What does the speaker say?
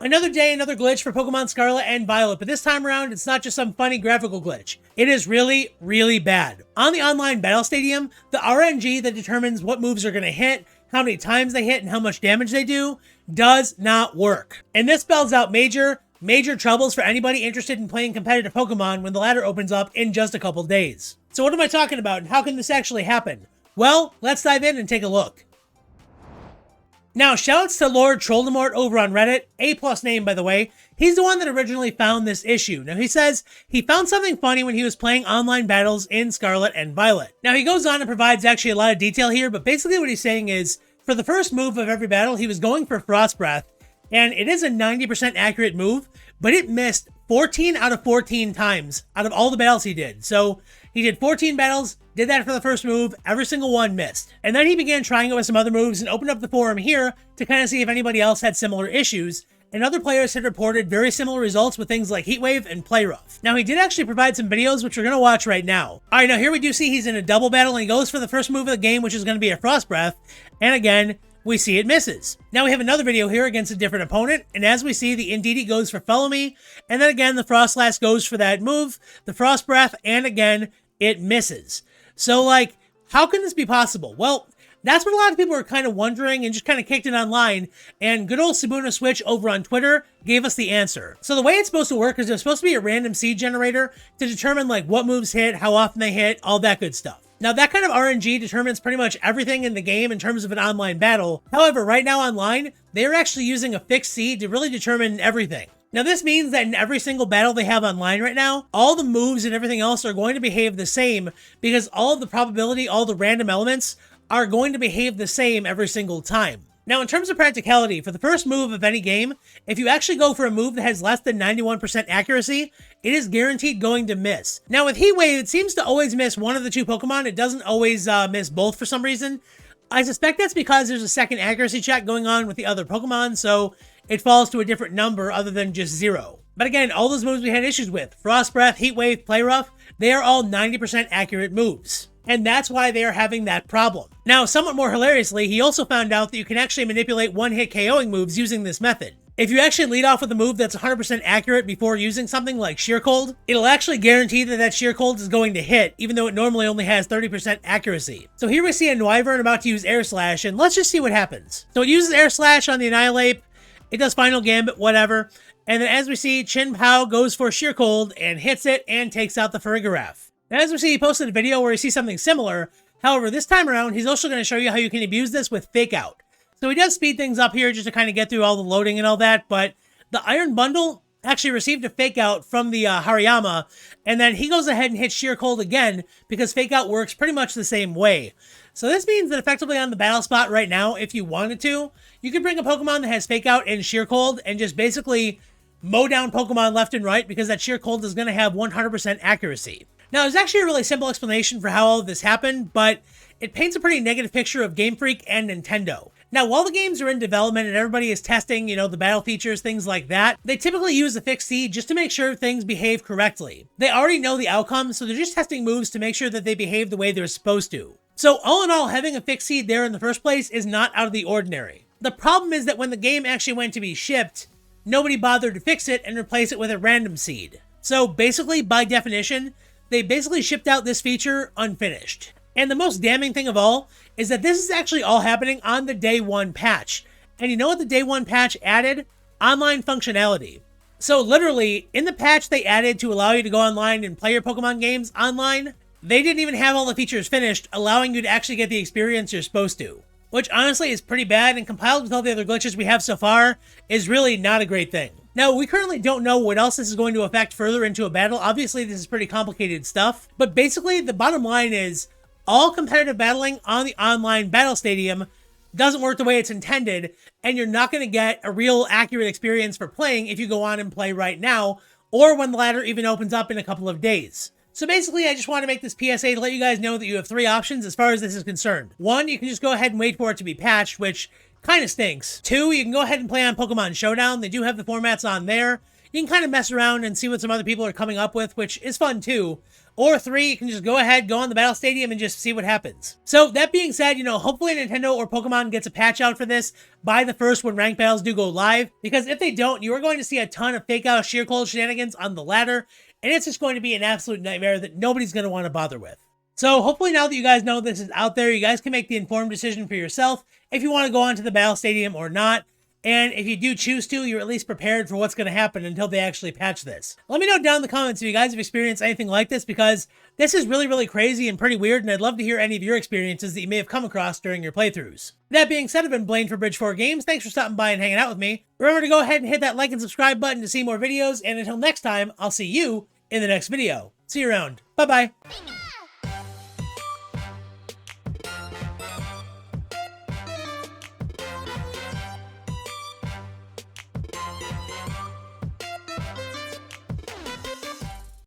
Another day, another glitch for Pokemon Scarlet and Violet, but this time around, it's not just some funny graphical glitch. It is really, really bad. On the online battle stadium, the RNG that determines what moves are going to hit, how many times they hit, and how much damage they do, does not work. And this spells out major troubles for anybody interested in playing competitive Pokemon when the ladder opens up in just a couple days. So what am I talking about, and how can this actually happen? Well, let's dive in and take a look. Now, shoutouts to Lord Troldemort over on Reddit, A+ name by the way. He's the one that originally found this issue. Now, he says he found something funny when he was playing online battles in Scarlet and Violet. Now, he goes on and provides actually a lot of detail here, but basically what he's saying is, for the first move of every battle, he was going for Frost Breath, and it is a 90% accurate move, but it missed 14 out of 14 times out of all the battles he did. So he did 14 battles, did that for the first move, every single one missed. And then he began trying it with some other moves and opened up the forum here to kind of see if anybody else had similar issues. And other players had reported very similar results with things like Heat Wave and Play Rough. Now, he did actually provide some videos, which we're going to watch right now. All right, now here we do see he's in a double battle, and he goes for the first move of the game, which is going to be a Frost Breath. And again, we see it misses. Now we have another video here against a different opponent, and as we see, the Indeedee goes for Follow Me, and then again, the Frostlass goes for that move, the Frost Breath, and again, it misses. So, like, how can this be possible? Well, that's what a lot of people are kind of wondering and just kind of kicked it online, and good old Sabuna Switch over on Twitter gave us the answer. So the way it's supposed to work is there's supposed to be a random seed generator to determine, like, what moves hit, how often they hit, all that good stuff. Now, that kind of RNG determines pretty much everything in the game in terms of an online battle. However, right now online, they're actually using a fixed seed to really determine everything. Now, this means that in every single battle they have online right now, all the moves and everything else are going to behave the same because all of the probability, all the random elements are going to behave the same every single time. Now, in terms of practicality, for the first move of any game, if you actually go for a move that has less than 91% accuracy, it is guaranteed going to miss. Now, with Heat Wave, it seems to always miss one of the two Pokemon. It doesn't always miss both for some reason. I suspect that's because there's a second accuracy check going on with the other Pokemon, so it falls to a different number other than just 0. But again, all those moves we had issues with, Frost Breath, Heat Wave, Play Rough, they are all 90% accurate moves. And that's why they are having that problem. Now, somewhat more hilariously, he also found out that you can actually manipulate one-hit KOing moves using this method. If you actually lead off with a move that's 100% accurate before using something like Sheer Cold, it'll actually guarantee that that Sheer Cold is going to hit, even though it normally only has 30% accuracy. So here we see a Noivern about to use Air Slash, and let's just see what happens. So it uses Air Slash on the Annihilate, it does Final Gambit, whatever, and then as we see, Chin Pao goes for Sheer Cold and hits it and takes out the Farigiraf. Now, as we see, he posted a video where he sees something similar. However, this time around, he's also going to show you how you can abuse this with Fake Out. So he does speed things up here just to kind of get through all the loading and all that, but the Iron Bundle actually received a Fake Out from the Hariyama, and then he goes ahead and hits Sheer Cold again because Fake Out works pretty much the same way. So this means that effectively on the battle spot right now, if you wanted to, you could bring a Pokemon that has Fake Out and Sheer Cold and just basically mow down Pokemon left and right because that Sheer Cold is going to have 100% accuracy. Now, there's actually a really simple explanation for how all of this happened, but it paints a pretty negative picture of Game Freak and Nintendo. Now, while the games are in development and everybody is testing, the battle features, things like that, they typically use a fixed seed just to make sure things behave correctly. They already know the outcome, so they're just testing moves to make sure that they behave the way they're supposed to. So, all in all, having a fixed seed there in the first place is not out of the ordinary. The problem is that when the game actually went to be shipped, nobody bothered to fix it and replace it with a random seed. So, basically, by definition, they basically shipped out this feature unfinished. And the most damning thing of all is that this is actually all happening on the day 1 patch. And you know what the day 1 patch added? Online functionality. So literally, in the patch they added to allow you to go online and play your Pokemon games online, they didn't even have all the features finished, allowing you to actually get the experience you're supposed to. Which honestly is pretty bad, and compiled with all the other glitches we have so far, is really not a great thing. Now, we currently don't know what else this is going to affect further into a battle. Obviously, this is pretty complicated stuff. But basically, the bottom line is, all competitive battling on the online battle stadium doesn't work the way it's intended, and you're not going to get a real accurate experience for playing if you go on and play right now, or when the ladder even opens up in a couple of days. So basically, I just want to make this PSA to let you guys know that you have 3 options as far as this is concerned. 1, you can just go ahead and wait for it to be patched, which kind of stinks. 2, you can go ahead and play on Pokemon Showdown. They do have the formats on there. You can kind of mess around and see what some other people are coming up with, which is fun too. or 3, you can just go ahead, go on the Battle Stadium and just see what happens. So that being said, you know, hopefully Nintendo or Pokemon gets a patch out for this by the 1st when ranked battles do go live, because if they don't, you are going to see a ton of fake out sheer cold shenanigans on the ladder, and it's just going to be an absolute nightmare that nobody's going to want to bother with. So hopefully now that you guys know this is out there, you guys can make the informed decision for yourself if you want to go onto the Battle Stadium or not. And if you do choose to, you're at least prepared for what's going to happen until they actually patch this. Let me know down in the comments if you guys have experienced anything like this, because this is really, really crazy and pretty weird, and I'd love to hear any of your experiences that you may have come across during your playthroughs. That being said, I've been Blaine for Bridge4 Games. Thanks for stopping by and hanging out with me. Remember to go ahead and hit that like and subscribe button to see more videos, and until next time, I'll see you in the next video. See you around. Bye-bye.